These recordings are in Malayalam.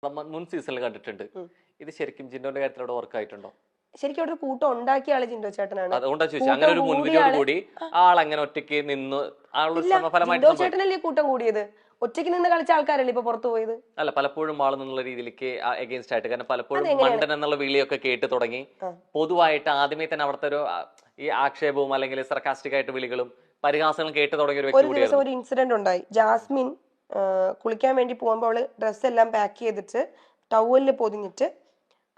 മുൻ സീസണിൽ കണ്ടിട്ടുണ്ട്. ഇത് ശരിക്കും ജിൻഡോന്റെ കാര്യത്തിൽ അവിടെ വർക്ക് ആയിട്ടുണ്ടോ? ശരിക്കും അവിടെ ഒരു കൂട്ടം ഉണ്ടാക്കിയ ആള് ജിൻഡോ ചേട്ടനാണ്. അതുകൊണ്ടാ ചോദിച്ചത്. അങ്ങനെ ഒരു മുൻവിധിയോട് കൂടി ആൾ അങ്ങനെ ഒറ്റയ്ക്ക് നിന്ന് ജിൻഡോ ചേട്ടനല്ലേ കൂട്ടം കൂടിയത്? ഒറ്റയ്ക്ക് നിന്ന് കളിച്ച ആൾക്കാരല്ലേ ഇപ്പൊ പുറത്തു പോയത്? അല്ല, പലപ്പോഴും ആൾ എന്നുള്ള രീതിയിലേക്ക് എഗെയിൻസ്റ്റ് ആയിട്ട്. കാരണം പലപ്പോഴും മണ്ടൻ എന്നുള്ള വിളിയൊക്കെ കേട്ട് തുടങ്ങി. പൊതുവായിട്ട് ആദ്യമേ തന്നെ അവിടുത്തെ ഒരു ഈ ആക്ഷേപവും അല്ലെങ്കിൽ സർക്കാസ്റ്റിക് ആയിട്ട് വിളികളും പരിഹാസങ്ങളും കേട്ട് തുടങ്ങിയ ഒരു വ്യക്തി ഒരു ദിവസം ഒരു ഇൻസിഡന്റ് ഉണ്ടായി. ജാസ്മിൻ കുളിക്കാൻ വേണ്ടി പോകുമ്പോൾ അവള് ഡ്രസ്സ് എല്ലാം പാക്ക് ചെയ്തിട്ട് ടവലിൽ പൊതിഞ്ഞിട്ട്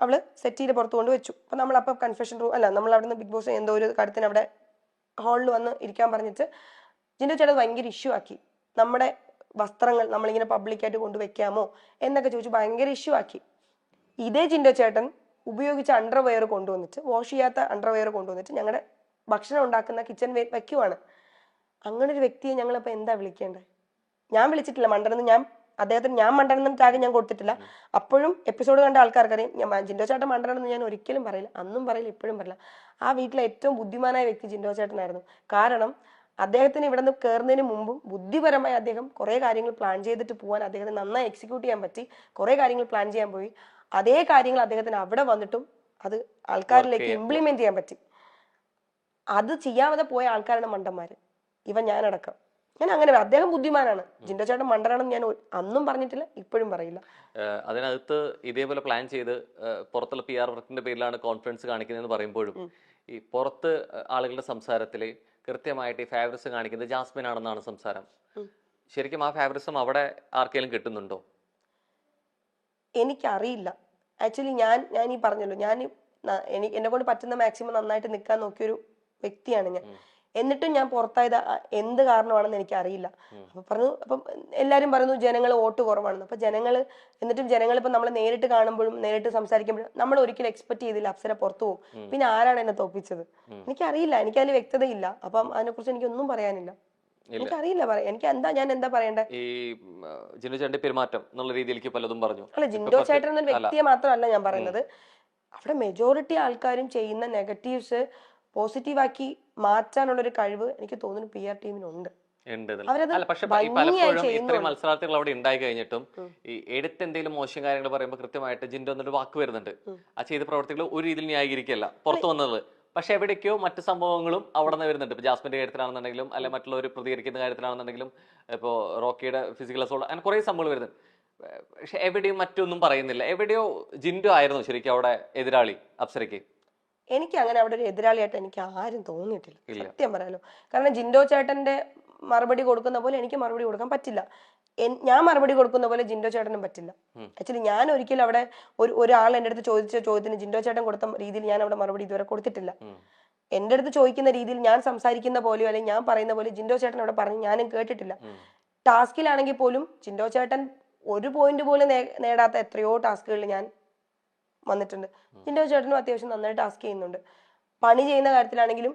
അവള് സെറ്റിയിൽ പുറത്തു കൊണ്ട് വെച്ചു. അപ്പൊ നമ്മളപ്പോൾ കൺഫെഷൻ റൂം അല്ല, നമ്മൾ അവിടെ നിന്ന് ബിഗ് ബോസ് എന്തോ ഒരു കാര്യത്തിന് അവിടെ ഹാളിൽ വന്ന് ഇരിക്കാൻ പറഞ്ഞിട്ട് ജിൻഡോ ചേട്ടൻ ഭയങ്കര ഇഷ്യൂ ആക്കി. നമ്മുടെ വസ്ത്രങ്ങൾ നമ്മളിങ്ങനെ പബ്ലിക്കായിട്ട് കൊണ്ടുവയ്ക്കാമോ എന്നൊക്കെ ചോദിച്ചു ഭയങ്കര ഇഷ്യൂ ആക്കി. ഇതേ ജിൻഡോ ചേട്ടൻ ഉപയോഗിച്ച അണ്ടർവെയർ കൊണ്ടുവന്നിട്ട്, വാഷ് ചെയ്യാത്ത അണ്ടർവെയർ കൊണ്ടുവന്നിട്ട് ഞങ്ങളുടെ ഭക്ഷണം ഉണ്ടാക്കുന്ന കിച്ചൺ വയ്ക്കുവാണ്. അങ്ങനെ ഒരു വ്യക്തിയെ ഞങ്ങളിപ്പോൾ എന്താ വിളിക്കേണ്ടത്? ഞാൻ വിളിച്ചിട്ടില്ല മണ്ടനെന്ന്. ഞാൻ മണ്ടനെന്ന് ടാഗ് ഞാൻ കൊടുത്തിട്ടില്ല. അപ്പോഴും എപ്പിസോഡ് കണ്ട ആൾക്കാർക്കറിയാം ജിൻഡോ ചേട്ടൻ മണ്ടനെന്ന് ഞാൻ ഒരിക്കലും പറയില്ല, അന്നും പറയില്ല, ഇപ്പോഴും പറയില്ല. ആ വീട്ടിലെ ഏറ്റവും ബുദ്ധിമാനായ വ്യക്തി ജിൻഡോ ചേട്ടനായിരുന്നു. കാരണം അദ്ദേഹത്തിന് ഇവിടെ നിന്ന് കയറുന്നതിന് മുമ്പും ബുദ്ധിപരമായി അദ്ദേഹം കുറെ കാര്യങ്ങൾ പ്ലാൻ ചെയ്തിട്ട് പോകാൻ അദ്ദേഹത്തിന് നന്നായി എക്സിക്യൂട്ട് ചെയ്യാൻ പറ്റി. കുറെ കാര്യങ്ങൾ പ്ലാൻ ചെയ്യാൻ പോയി. അതേ കാര്യങ്ങൾ അദ്ദേഹത്തിന് അവിടെ വന്നിട്ടും അത് ആൾക്കാരിലേക്ക് ഇംപ്ലിമെന്റ് ചെയ്യാൻ പറ്റി. അത് ചെയ്യാതെ പോയ ആൾക്കാരാണ് മണ്ടന്മാര്, ഞാനടക്കം. ഞാൻ അങ്ങനെ അദ്ദേഹം ബുദ്ധിമാനാണ്. ജിൻഡോ ചേട്ടൻ മണ്ടനാണെന്ന് ഞാൻ അന്നും പറഞ്ഞിട്ടില്ല, ഇപ്പോഴും പറയില്ല. അതിനകത്ത് ഇതേപോലെ പ്ലാൻ ചെയ്ത് പുറത്തുള്ള PR വർക്കിന്റെ പേരിലാണ് കോൺഫിഡൻസ് കാണിക്കുന്നതെന്ന് പറയുമ്പോഴും ഈ പുറത്ത് ആളുകളുടെ സംസാരത്തില് കൃത്യമായിട്ട് ഈ ഫേവറിസം കാണിക്കുന്നത് ജാസ്മിൻ ആണെന്നാണ് സംസാരം. ശരിക്കും ആ ഫേവറിസം അവിടെ ആർക്കെങ്കിലും കിട്ടുന്നുണ്ടോ? എനിക്കറിയില്ല. ആക്ച്വലി ഞാൻ ഈ പറഞ്ഞല്ലോ, എന്നെ കൊണ്ട് പറ്റുന്ന മാക്സിമം നന്നായിട്ട് നിൽക്കാൻ നോക്കിയൊരു വ്യക്തിയാണ് ഞാൻ. എന്നിട്ടും ഞാൻ പുറത്തായത് എന്ത് കാരണമാണെന്ന് എനിക്ക് അറിയില്ല. അപ്പം എല്ലാരും പറയുന്നു ജനങ്ങൾ വോട്ട് കുറവാണെന്ന്. അപ്പൊ എന്നിട്ടും ജനങ്ങൾ ഇപ്പൊ നമ്മളെ നേരിട്ട് കാണുമ്പോഴും നേരിട്ട് സംസാരിക്കുമ്പോഴും നമ്മൾ ഒരിക്കലും എക്സ്പെക്ട് ചെയ്തില്ല അപ്സര പുറത്തു പോകും. പിന്നെ ആരാണ് എന്നെ തോപ്പിച്ചത്? എനിക്കറിയില്ല, എനിക്കതിൽ വ്യക്തതയില്ല. അപ്പം അതിനെക്കുറിച്ച് എനിക്കൊന്നും പറയാനില്ല. എനിക്കറിയില്ല, ഞാൻ എന്താ പറയണ്ടേ? ഈ ജിൻഡോ ചേട്ടന്റെ പെരുമാറ്റം എന്നുള്ള രീതിയിലേക്ക് പലതും പറഞ്ഞു. അല്ല, ജിൻഡോ ചേട്ടൻ എന്നൊരു വ്യക്തിയെ മാത്രമല്ല ഞാൻ പറയുന്നത്. അവിടെ മെജോറിറ്റി ആൾക്കാരും ചെയ്യുന്ന നെഗറ്റീവ്സ് പോസിറ്റീവാക്കി മാറ്റാനുള്ള ഒരു കഴിവ് എനിക്ക് തോന്നുന്നു PR ടീമിനുണ്ട്. ഇത്രയും മത്സരാർത്ഥികൾ അവിടെ ഉണ്ടായി കഴിഞ്ഞിട്ടും ഈ എടുത്ത് എന്തെങ്കിലും മോശം കാര്യങ്ങൾ പറയുമ്പോൾ കൃത്യമായിട്ട് ജിൻഡോ എന്നൊരു വാക്ക് വരുന്നുണ്ട്. ആ ചെയ്ത പ്രവർത്തികൾ ഒരു രീതിയിൽ ന്യായീകരിക്കല്ല പുറത്തു വന്നത്. പക്ഷെ എവിടേക്കോ മറ്റു സംഭവങ്ങളും അവിടെ നിന്ന് വരുന്നുണ്ട്. ഇപ്പൊ ജാസ്മിന്റെ കാര്യത്തിലാണെന്നുണ്ടെങ്കിലും അല്ലെ മറ്റുള്ളവർ പ്രതികരിക്കുന്ന കാര്യത്തിലാണെന്നുണ്ടെങ്കിലും ഇപ്പോ റോക്കിയുടെ ഫിസിക്കൽ അസോൾട്ട് അങ്ങനെ കുറെ സംഭവങ്ങൾ വരുന്നുണ്ട്. പക്ഷെ എവിടെയും മറ്റൊന്നും പറയുന്നില്ല. എവിടെയോ ജിൻഡോ ആയിരുന്നു ശരിക്കും അവിടെ എതിരാളി അപ്സരയ്ക്ക്. എനിക്ക് അങ്ങനെ അവിടെ ഒരു എതിരാളിയായിട്ട് എനിക്ക് ആരും തോന്നിയിട്ടില്ല, സത്യം പറയാലോ. കാരണം ജിൻഡോ ചേട്ടന്റെ മറുപടി കൊടുക്കുന്ന പോലെ എനിക്ക് മറുപടി കൊടുക്കാൻ പറ്റില്ല. ഞാൻ മറുപടി കൊടുക്കുന്ന പോലെ ജിൻഡോ ചേട്ടനും പറ്റില്ല. ആക്ച്വലി ഞാൻ ഒരിക്കലും അവിടെ ഒരാൾ എൻ്റെ അടുത്ത് ചോദിച്ച ചോദ്യത്തിന് ജിൻഡോ ചേട്ടൻ കൊടുത്ത രീതിയിൽ ഞാൻ അവിടെ മറുപടി ഇതുവരെ കൊടുത്തിട്ടില്ല. എൻ്റെ അടുത്ത് ചോദിക്കുന്ന രീതിയിൽ ഞാൻ സംസാരിക്കുന്ന പോലെയോ അല്ലെങ്കിൽ ഞാൻ പറയുന്ന പോലെ ജിൻഡോ ചേട്ടൻ അവിടെ പറഞ്ഞ് ഞാനും കേട്ടിട്ടില്ല. ടാസ്കിലാണെങ്കിൽ പോലും ജിൻഡോ ചേട്ടൻ ഒരു പോയിന്റ് പോലും നേടാത്ത എത്രയോ ടാസ്കുകളിൽ ഞാൻ വന്നിട്ടുണ്ട്. ജിൻഡോ ചേട്ടനും അത്യാവശ്യം നന്നായി ടാസ്ക് ചെയ്യുന്നുണ്ട്. പണി ചെയ്യുന്ന കാര്യത്തിലാണെങ്കിലും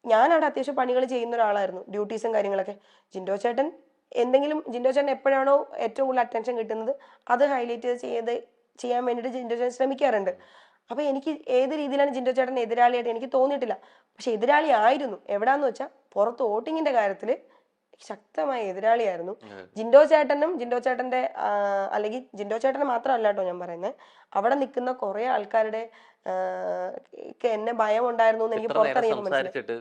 ഞാൻ അവിടെ അത്യാവശ്യം പണികൾ ചെയ്യുന്ന ഒരാളായിരുന്നു, ഡ്യൂട്ടീസും കാര്യങ്ങളൊക്കെ. ജിൻഡോ ചേട്ടൻ എപ്പോഴാണോ ഏറ്റവും കൂടുതൽ അറ്റൻഷൻ കിട്ടുന്നത് അത് ഹൈലൈറ്റ് ചെയ്യാൻ വേണ്ടിയിട്ട് ജിൻഡോ ചേട്ടൻ ശ്രമിക്കാറുണ്ട്. അപ്പൊ എനിക്ക് ഏത് രീതിയിലാണ് ജിൻഡോ ചേട്ടൻ എതിരാളിയായിട്ട് എനിക്ക് തോന്നിയിട്ടില്ല. പക്ഷെ എതിരാളി ആയിരുന്നു. എവിടാന്ന് വെച്ചാൽ പുറത്ത് വോട്ടിങ്ങിന്റെ കാര്യത്തില് ശക്തമായ എതിരാളിയായിരുന്നു. ജിൻഡോ ചേട്ടന്റെ അല്ലെങ്കിൽ ജിൻഡോ ചേട്ടന് മാത്രമല്ല കേട്ടോ ഞാൻ പറയുന്നത്, അവിടെ നിൽക്കുന്ന കുറെ ആൾക്കാരുടെ എന്നെ ഭയം ഉണ്ടായിരുന്നു എന്ന് എനിക്ക് സംസാരിച്ചിട്ട്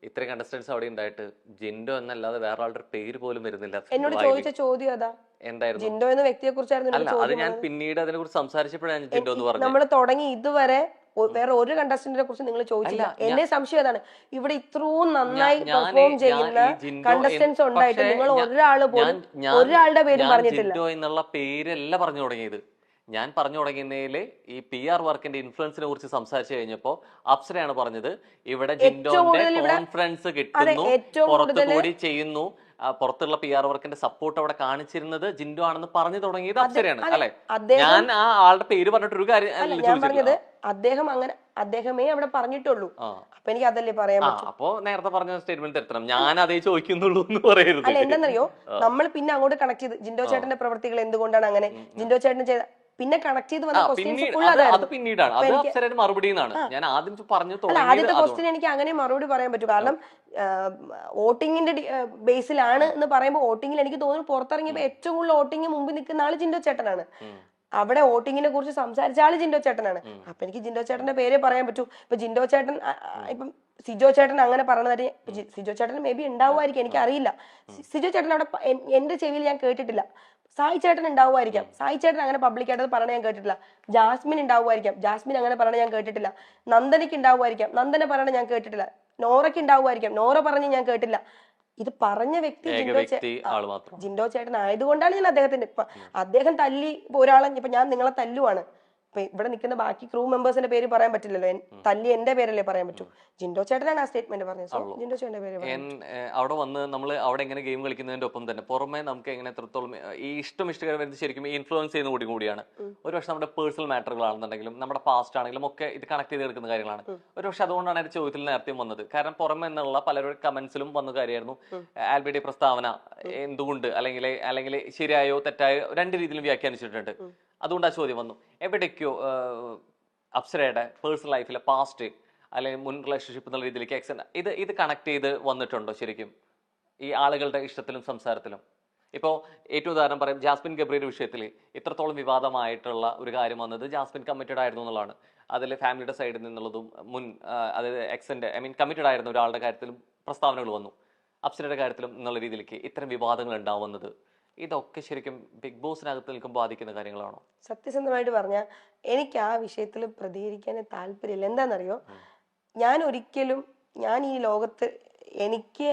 ഇത്രയും കണ്ടസ്റ്റൻസ് അവിടെ ഉണ്ടായിട്ട് ജിൻഡോ എന്നല്ലാതെ വേറെ ആളുടെ പേര് പോലും വരുന്നില്ല. എന്നോട് ചോദിച്ച ചോദ്യം അതാ, എന്തായിരുന്നു ജിൻഡോ എന്ന വ്യക്തിയെ കുറിച്ചായിരുന്നു. ഞാൻ പിന്നീട് അതിനെ കുറിച്ച് സംസാരിച്ചപ്പോഴാണ് ജിൻഡോ എന്ന് പറഞ്ഞത്. നമ്മൾ തുടങ്ങി ഇതുവരെ വേറെ ഒരു കണ്ടസ്റ്റന്റിനെ കുറിച്ച് നിങ്ങൾ ചോദിച്ചില്ല. എന്നെ സംശയം അതാണ്, ഇവിടെ ഇത്രയും നന്നായി പെർഫോം ചെയ്യുന്ന കണ്ടസ്റ്റൻസ് ഉണ്ടായിട്ട് നിങ്ങൾ ഒരാളുടെ പേരും പറഞ്ഞിട്ടില്ല. ജിൻഡോ എന്നുള്ള പേരല്ല പറഞ്ഞു തുടങ്ങിയത്. ഞാൻ പറഞ്ഞു തുടങ്ങുന്നതിൽ ഈ PR വർക്കിന്റെ ഇൻഫ്ലുവൻസിനെ കുറിച്ച് സംസാരിച്ചു കഴിഞ്ഞപ്പോ അപ്സരയാണ് പറഞ്ഞത് ഇവിടെ ജിൻഡോന്റെ കോൺഫിഡൻസ് കിട്ടുന്നു, പുറത്തുകൂടി ചെയ്യുന്നു, പുറത്തുള്ള PR വർക്കിന്റെ സപ്പോർട്ട് അവിടെ കാണിച്ചിരുന്നത് ജിൻഡോ ആണെന്ന് പറഞ്ഞു തുടങ്ങിയത് അപ്സരയാണ് അല്ലെ? ഞാൻ ആ ആളുടെ പേര് പറഞ്ഞിട്ട് ഒരു കാര്യം ഞാൻ പറഞ്ഞത് അദ്ദേഹമേ അവിടെ പറഞ്ഞിട്ടുള്ളൂ. അപ്പൊ എനിക്ക് അതല്ലേ പറയാൻ പറ്റും. അപ്പൊ നേരത്തെ പറഞ്ഞ സ്റ്റേറ്റ്മെന്റ് തരണം, ഞാൻ അതേ ചോദിക്കുന്നുള്ളൂ എന്ന് പറയരുത്. അല്ല, എന്താണെന്നറിയോ, നമ്മൾ പിന്നെ അങ്ങോട്ട് കണക്ട് ചെയ്ത് ജിൻഡോ ചേട്ടന്റെ പ്രവർത്തികൾ എന്തുകൊണ്ടാണ് അങ്ങനെ, ജിൻഡോ ചേട്ടൻ ചെയ്ത പിന്നെ കണക്ട് ചെയ്ത് വന്ന അത് പിന്നീടാണ്, അത് അപ്സരയുടെ മറുപടി എന്നാണ് ഞാൻ ആദ്യം പറഞ്ഞു. ആദ്യത്തെ ക്വസ്റ്റ്യൻ എനിക്ക് അങ്ങനെ മറുപടി പറയാൻ പറ്റും. കാരണം വോട്ടിങ്ങിന്റെ ബേസിലാണ് എന്ന് പറയുമ്പോൾ വോട്ടിങ്ങിൽ എനിക്ക് തോന്നുന്നു പുറത്തിറങ്ങിയപ്പോ ഏറ്റവും കൂടുതൽ വോട്ടിംഗ് മുമ്പിൽ നിൽക്കുന്ന ആള് ജിൻഡോ ചേട്ടനാണ്. അവിടെ വോട്ടിങ്ങിനെ കുറിച്ച് സംസാരിച്ച ആള് ജിൻഡോ ചേട്ടനാണ്. അപ്പൊ എനിക്ക് ജിൻഡോ ചേട്ടന്റെ പേരെ പറയാൻ പറ്റൂ. ഇപ്പൊ ജിൻഡോ ചേട്ടൻ ഇപ്പം സിജോ ചേട്ടൻ അങ്ങനെ പറഞ്ഞത് സിജോ ചേട്ടൻ മേ ബി ഉണ്ടാവുമായിരിക്കും, എനിക്ക് അറിയില്ല. സിജോ ചേട്ടൻ അവിടെ എന്റെ ചെവിയിൽ ഞാൻ കേട്ടിട്ടില്ല. സായി ചേട്ടൻ ഉണ്ടാവുമായിരിക്കാം, സായി ചേട്ടൻ അങ്ങനെ പബ്ലിക്കായിട്ട് പറഞ്ഞ ഞാൻ കേട്ടിട്ടില്ല. ജാസ്മിൻ ഉണ്ടാവുമായിരിക്കാം, ജാസ്മിൻ അങ്ങനെ പറഞ്ഞ ഞാൻ കേട്ടിട്ടില്ല. നന്ദനയ്ക്ക് ഉണ്ടാവുമായിരിക്കാം, നന്ദന പറയണ ഞാൻ കേട്ടിട്ടില്ല. നോറയ്ക്ക് ഉണ്ടാവുമായിരിക്കാം, നോറ പറഞ്ഞ് ഞാൻ കേട്ടില്ല. ഇത് പറഞ്ഞ വ്യക്തി ജിൻഡോ ചേട്ടൻ ആയതുകൊണ്ടാണ് ഞാൻ അദ്ദേഹത്തിന്റെ ഇപ്പൊ അദ്ദേഹം തല്ലി ഇപ്പൊ ഒരാളെ ഇപ്പൊ ഞാൻ നിങ്ങളെ തല്ലുവാണ്, ഇപ്പൊ ഇവിടെ നിൽക്കുന്ന ബാക്കി ക്രൂ മെമ്പേഴ്സിന്റെ പേര് പറയാൻ പറ്റില്ലല്ലോ, തല്ലി എന്റെ പേരല്ലേ പറയാൻ പറ്റൂ. ജിൻഡോ ചേട്ടനാണ് ആ സ്റ്റേറ്റ്മെന്റ് പറഞ്ഞത്. സോ ജിൻഡോ ചേട്ടന്റെ പേര് അവിടെ വന്ന് നമ്മൾ അവിടെ എങ്ങനെ ഗെയിം കളിക്കുന്നതിന്റെ ഒപ്പം തന്നെ പുറമെ നമുക്ക് എങ്ങനെ എത്രത്തോളം ഈ ഇഷ്ടകരം വരുന്നത് ശരിക്കും ഇൻഫ്ലുവൻസ് ചെയ്യുന്ന കൂടിയാണ്. ഒരു പക്ഷെ നമ്മുടെ പേഴ്സണൽ മാറ്ററുകളാണെന്നുണ്ടെങ്കിലും നമ്മുടെ പാസ്റ്റ് ആണെങ്കിലും ഒക്കെ ഇത് കണക്ട് ചെയ്ത് എടുക്കുന്ന കാര്യങ്ങളാണ്. ഒരു പക്ഷെ അതുകൊണ്ടാണ് എന്റെ ചോദ്യത്തിൽ നേരത്തെ വന്നത്. കാരണം പുറമെ എന്നുള്ള പലരുടെ കമന്റ്സിലും വന്ന കാര്യമായിരുന്നു ആൽബിയുടെ പ്രസ്താവന എന്തുകൊണ്ട് അല്ലെങ്കിൽ ശരിയായോ തെറ്റായോ രണ്ട് രീതിയിലും വ്യാഖ്യാനിച്ചിട്ടുണ്ട്. അതുകൊണ്ട് ആ ചോദ്യം വന്നു. എവിടേക്കോ അപ്സരയുടെ പേഴ്സണൽ ലൈഫിലെ പാസ്റ്റ് അല്ലെങ്കിൽ മുൻ റിലേഷൻഷിപ്പ് എന്നുള്ള രീതിയിലേക്ക് ഇത് കണക്ട് ചെയ്ത് വന്നിട്ടുണ്ടോ ശരിക്കും ഈ ആളുകളുടെ ഇഷ്ടത്തിലും സംസാരത്തിലും? ഇപ്പോൾ ഏറ്റവും ഉദാഹരണം പറയും, ജാസ്മിൻ ഗബ്രിയുടെ വിഷയത്തിൽ ഇത്രത്തോളം വിവാദമായിട്ടുള്ള ഒരു കാര്യം വന്നത് ജാസ്മിൻ കമ്മിറ്റഡ് ആയിരുന്നു എന്നുള്ളതാണ്. അതിൽ ഫാമിലിയുടെ സൈഡിൽ നിന്നുള്ളതും അതായത് എക്സിന്റെ കമ്മിറ്റഡ് ആയിരുന്ന ഒരാളുടെ കാര്യത്തിലും പ്രസ്താവനകൾ വന്നു. അപ്സരയുടെ കാര്യത്തിലും എന്നുള്ള രീതിയിലേക്ക് ഇത്തരം വിവാദങ്ങൾ ഉണ്ടാവുന്നത് ഇതൊക്കെ ശരിക്കും ബിഗ് ബോസിനകത്ത് നിൽക്കുമ്പോൾ ബാധിക്കുന്ന കാര്യങ്ങളാണോ? സത്യസന്ധമായിട്ട് പറഞ്ഞാൽ എനിക്ക് ആ വിഷയത്തിൽ പ്രതികരിക്കാൻ താല്പര്യമില്ല. എന്താണെന്നറിയോ, ഞാൻ ഈ ലോകത്ത് എനിക്ക്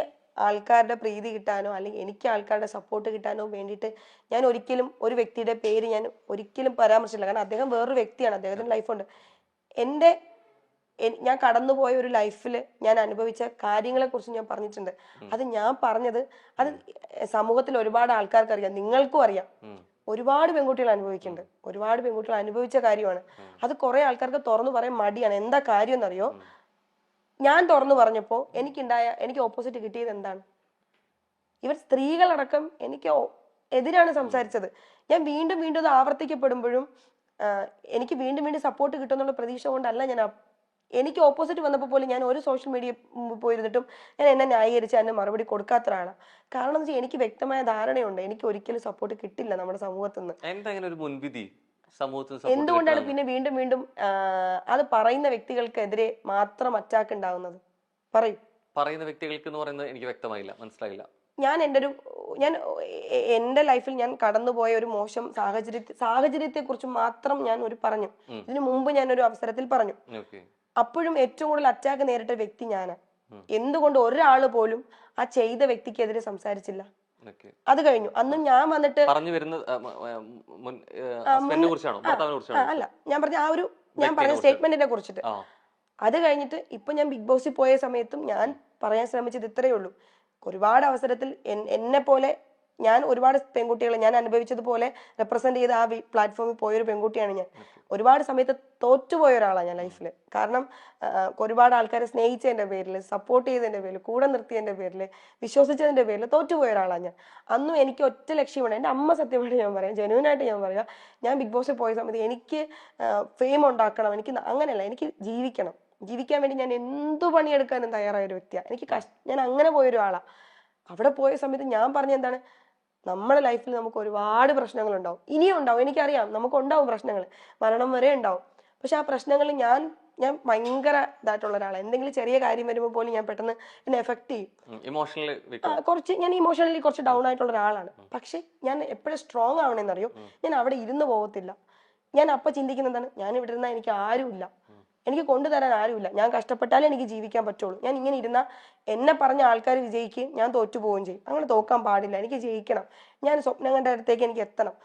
ആൾക്കാരുടെ പ്രീതി കിട്ടാനോ അല്ലെങ്കിൽ എനിക്ക് ആൾക്കാരുടെ സപ്പോർട്ട് കിട്ടാനോ വേണ്ടിയിട്ട് ഞാൻ ഒരിക്കലും ഒരു വ്യക്തിയുടെ പേര് ഞാൻ ഒരിക്കലും പരാമർശിച്ചില്ല. കാരണം അദ്ദേഹം വേറൊരു വ്യക്തിയാണ്, അദ്ദേഹത്തിന് ലൈഫുണ്ട്. ഞാൻ കടന്നുപോയ ഒരു ലൈഫിൽ ഞാൻ അനുഭവിച്ച കാര്യങ്ങളെ കുറിച്ച് ഞാൻ പറഞ്ഞിട്ടുണ്ട്. അത് ഞാൻ പറഞ്ഞത് അത് സമൂഹത്തിൽ ഒരുപാട് ആൾക്കാർക്ക് അറിയാം, നിങ്ങൾക്കും അറിയാം. ഒരുപാട് പെൺകുട്ടികൾ അനുഭവിക്കുന്നുണ്ട്, ഒരുപാട് പെൺകുട്ടികൾ അനുഭവിച്ച കാര്യമാണ്. അത് കുറെ ആൾക്കാർക്ക് തുറന്നു പറയാൻ മടിയാണ്. എന്താ കാര്യം എന്നറിയോ, ഞാൻ തുറന്നു പറഞ്ഞപ്പോ എനിക്ക് ഓപ്പോസിറ്റ് കിട്ടിയത് എന്താണ്? ഇവർ സ്ത്രീകളടക്കം എനിക്ക് എതിരാണ് സംസാരിച്ചത്. ഞാൻ വീണ്ടും വീണ്ടും അത് ആവർത്തിക്കപ്പെടുമ്പോഴും എനിക്ക് വീണ്ടും വീണ്ടും സപ്പോർട്ട് കിട്ടുമെന്നുള്ള പ്രതീക്ഷ കൊണ്ടല്ല എനിക്ക് ഓപ്പോസിറ്റ് വന്നപ്പോൾ പോലും ഞാൻ ഒരു സോഷ്യൽ മീഡിയ പോയിരുന്നിട്ടും ഞാൻ എന്നെ ന്യായീകരിച്ച് അതിന് മറുപടി കൊടുക്കാത്ത ഒരാളാണ്. കാരണം എന്ന് വെച്ചാൽ എനിക്ക് വ്യക്തമായ ധാരണയുണ്ട് എനിക്ക് ഒരിക്കലും സപ്പോർട്ട് കിട്ടില്ല നമ്മുടെ സമൂഹത്തിൽ നിന്ന്. എന്തുകൊണ്ടാണ് പിന്നെ വീണ്ടും വീണ്ടും അത് പറയുന്ന വ്യക്തികൾക്കെതിരെ മാത്രം അറ്റാക്ക് ഉണ്ടാവുന്നത്? പറയുന്ന വ്യക്തികൾക്ക് എന്ന് പറയുന്നത് എനിക്ക് വ്യക്തമായില്ല, മനസ്സിലായില്ല. ഞാൻ എന്റെ ലൈഫിൽ ഞാൻ കടന്നുപോയ ഒരു മോശം സാഹചര്യത്തെ കുറിച്ച് മാത്രം ഞാൻ പറഞ്ഞു. ഇതിനു മുമ്പ് ഞാൻ ഒരു അവസരത്തിൽ പറഞ്ഞു. അപ്പോഴും ഏറ്റവും കൂടുതൽ അറ്റാക്ക് നേരിട്ട വ്യക്തി ഞാനാ. എന്തുകൊണ്ട് ഒരാള് പോലും ആ ചെയ്ത വ്യക്തിക്കെതിരെ സംസാരിച്ചില്ല? അത് കഴിഞ്ഞു. അന്ന് ഞാൻ വന്നിട്ട് അല്ല, ഞാൻ പറഞ്ഞ സ്റ്റേറ്റ്മെന്റിനെ കുറിച്ചിട്ട്. അത് കഴിഞ്ഞിട്ട് ഇപ്പൊ ഞാൻ ബിഗ് ബോസിൽ പോയ സമയത്തും ഞാൻ പറയാൻ ശ്രമിച്ചത് ഇത്രയേ ഉള്ളൂ. ഒരുപാട് അവസരത്തിൽ എന്നെ പോലെ ഞാൻ ഒരുപാട് പെൺകുട്ടികളെ ഞാൻ അനുഭവിച്ചതുപോലെ റെപ്രസെന്റ് ചെയ്ത് ആ പ്ലാറ്റ്ഫോമിൽ പോയൊരു പെൺകുട്ടിയാണ് ഞാൻ. ഒരുപാട് സമയത്ത് തോറ്റുപോയ ഒരാളാണ് ഞാൻ ലൈഫിൽ. കാരണം ഒരുപാട് ആൾക്കാരെ സ്നേഹിച്ചതിന്റെ പേരിൽ, സപ്പോർട്ട് ചെയ്തതിന്റെ പേരിൽ, കൂടെ നിർത്തിയതിന്റെ പേരിൽ, വിശ്വസിച്ചതിന്റെ പേരിൽ തോറ്റുപോയ ഒരാളാണ് ഞാൻ. അന്നും എനിക്ക് ഒറ്റ ലക്ഷ്യമാണ്. എൻ്റെ അമ്മ സത്യമായിട്ട് ഞാൻ പറയാം, ജെന്യൂനായിട്ട് ഞാൻ പറയാം, ഞാൻ ബിഗ് ബോസിൽ പോയ സമയത്ത് എനിക്ക് ഫെയിം ഉണ്ടാക്കണം, എനിക്ക് അങ്ങനെയല്ല, എനിക്ക് ജീവിക്കാൻ വേണ്ടി ഞാൻ എന്തു പണിയെടുക്കാനും തയ്യാറായ ഒരു വ്യക്തിയാണ്. ഞാൻ അങ്ങനെ പോയൊരു ആളാണ്. അവിടെ പോയ സമയത്ത് ഞാൻ പറഞ്ഞ എന്താണ്, നമ്മുടെ ലൈഫിൽ നമുക്ക് ഒരുപാട് പ്രശ്നങ്ങൾ ഉണ്ടാവും, ഇനിയും ഉണ്ടാവും, എനിക്കറിയാം, നമുക്ക് ഉണ്ടാവും പ്രശ്നങ്ങൾ, മരണം വരെ ഉണ്ടാവും. പക്ഷെ ആ പ്രശ്നങ്ങൾ ഞാൻ ഭയങ്കര ഇതായിട്ടുള്ള ഒരാളാണ്. എന്തെങ്കിലും ചെറിയ കാര്യം വരുമ്പോൾ പോലും ഞാൻ പെട്ടെന്ന് എന്നെ എഫക്ട് ചെയ്യും. ഞാൻ ഇമോഷണലി കുറച്ച് ഡൗൺ ആയിട്ടുള്ള ഒരാളാണ്. പക്ഷെ ഞാൻ എപ്പോഴും സ്ട്രോങ് ആവണമെന്നറിയോ, ഞാൻ അവിടെ ഇരുന്ന് പോകത്തില്ല. ഞാൻ അപ്പൊ ചിന്തിക്കുന്ന എന്താണ്, ഞാൻ ഇവിടെ ഇരുന്നാൽ എനിക്ക് ആരുമില്ല, എനിക്ക് കൊണ്ടുതരാൻ ആരുമില്ല, ഞാൻ കഷ്ടപ്പെട്ടാലേ എനിക്ക് ജീവിക്കാൻ പറ്റുള്ളൂ. ഞാൻ ഇങ്ങനെ ഇരുന്ന എന്നെ പറഞ്ഞ ആൾക്കാർ വിജയിക്കുകയും ഞാൻ തോറ്റു പോവുകയും ചെയ്യും. അങ്ങനെ തോക്കാൻ പാടില്ല, എനിക്ക് ജയിക്കണം, ഞാൻ സ്വപ്നം കണ്ട അടുത്തേക്ക് എനിക്ക് എത്തണം.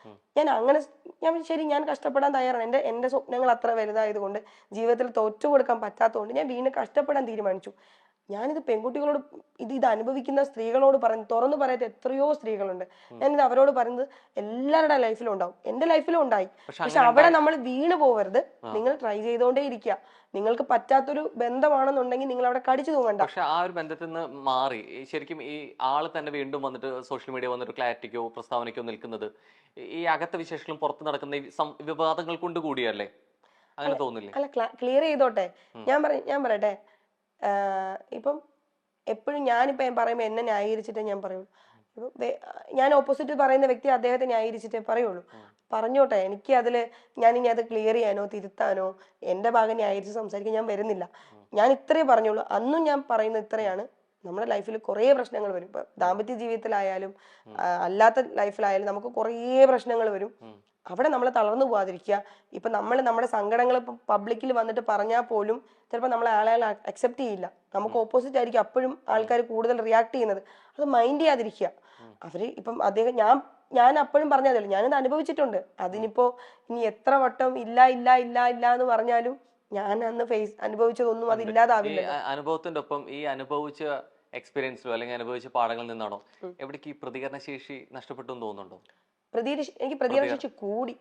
ഞാൻ കഷ്ടപ്പെടാൻ തയ്യാറാണ്. എന്റെ സ്വപ്നങ്ങൾ അത്ര വലുതായതുകൊണ്ട്, ജീവിതത്തിൽ തോറ്റു കൊടുക്കാൻ പറ്റാത്തതുകൊണ്ട് ഞാൻ വീണ്ടും കഷ്ടപ്പെടാൻ തീരുമാനിച്ചു. ഞാനിത് പെൺകുട്ടികളോട് ഇത് അനുഭവിക്കുന്ന സ്ത്രീകളോട് തുറന്നു പറയാത്ത എത്രയോ സ്ത്രീകളുണ്ട്. ഞാനിത് അവരോട് പറയുന്നത് എല്ലാവരുടെ ലൈഫിലും ഉണ്ടാവും, എന്റെ ലൈഫിലും ഉണ്ടായി. പക്ഷെ അവിടെ നമ്മൾ വീണ് പോകരുത്. നിങ്ങൾ ട്രൈ ചെയ്തോണ്ടേ ഇരിക്കുക. നിങ്ങൾക്ക് പറ്റാത്തൊരു ബന്ധമാണെന്നുണ്ടെങ്കിൽ നിങ്ങൾ അവിടെ കടിച്ചു തൂങ്ങണ്ട. പക്ഷെ ആ ഒരു ബന്ധത്തിൽ നിന്ന് മാറി ശരിക്കും ഈ ആള് തന്നെ വീണ്ടും വന്നിട്ട് സോഷ്യൽ മീഡിയ വന്നിട്ട് ക്ലാരിറ്റിക്കോ പ്രസ്താവനയ്ക്കോ നിൽക്കുന്നത് ഈ അകത്ത വിശേഷങ്ങളും പുറത്ത് നടക്കുന്ന വിവാദങ്ങൾ കൊണ്ട് കൂടിയല്ലേ? അങ്ങനെ തോന്നില്ലേ? അല്ല, ക്ലിയർ ചെയ്തോട്ടെ. ഞാൻ പറയട്ടെ, ഇപ്പം എപ്പോഴും ഞാനിപ്പോ പറയുമ്പോ എന്നെ ന്യായീകരിച്ചിട്ടേ ഞാൻ പറയൂ. ഇപ്പം ഞാൻ ഓപ്പോസിറ്റ് പറയുന്ന വ്യക്തി അദ്ദേഹത്തെ ന്യായീകരിച്ചിട്ടേ പറയുള്ളൂ. പറഞ്ഞോട്ടെ, എനിക്ക് അതില് ഞാനിനി അത് ക്ലിയർ ചെയ്യാനോ തിരുത്താനോ എന്റെ ഭാഗം ന്യായീകരിച്ച് സംസാരിക്കാൻ ഞാൻ വരുന്നില്ല. ഞാൻ ഇത്രേ പറഞ്ഞോളൂ. അന്നും ഞാൻ പറയുന്നത് ഇത്രയാണ്, നമ്മുടെ ലൈഫിൽ കുറേ പ്രശ്നങ്ങൾ വരും. ഇപ്പൊ ദാമ്പത്യ ജീവിതത്തിലായാലും അല്ലാത്ത ലൈഫിലായാലും നമുക്ക് കുറേ പ്രശ്നങ്ങൾ വരും. അവിടെ നമ്മൾ തളർന്നു പോവാതിരിക്കുക. ഇപ്പൊ നമ്മൾ നമ്മുടെ സങ്കടങ്ങൾ ഇപ്പൊ പബ്ലിക്കിൽ വന്നിട്ട് പറഞ്ഞാൽ പോലും ചിലപ്പോൾ നമ്മളെ ആളെ അക്സെപ്റ്റ് ചെയ്യില്ല. നമുക്ക് ഓപ്പോസിറ്റ് ആയിരിക്കും അപ്പോഴും ആൾക്കാർ കൂടുതൽ റിയാക്ട് ചെയ്യുന്നത്. അത് മൈൻഡ് ചെയ്യാതിരിക്കുക. അവര് ഇപ്പം അദ്ദേഹം ഞാൻ അപ്പോഴും പറഞ്ഞതല്ലോ, ഞാനിത് അനുഭവിച്ചിട്ടുണ്ട്. അതിനിപ്പോ ഇനി എത്ര വട്ടം ഇല്ല ഇല്ല ഇല്ല ഇല്ല എന്ന് പറഞ്ഞാലും ഞാൻ അന്ന് അനുഭവിച്ചതൊന്നും അത് ഇല്ലാതാവില്ല. അനുഭവത്തിന്റെ ഒപ്പം ഈ അനുഭവിച്ച എക്സ്പീരിയൻസിലോ അല്ലെങ്കിൽ അനുഭവിച്ച പാഠങ്ങളിൽ നിന്നാണോ എവിടേക്ക് ഈ പ്രതികരണ ശേഷി നഷ്ടപ്പെട്ടു എന്ന് തോന്നുന്നുണ്ടോ? എനിക്ക് പ്രതികരണ ശേഷി കൂടി.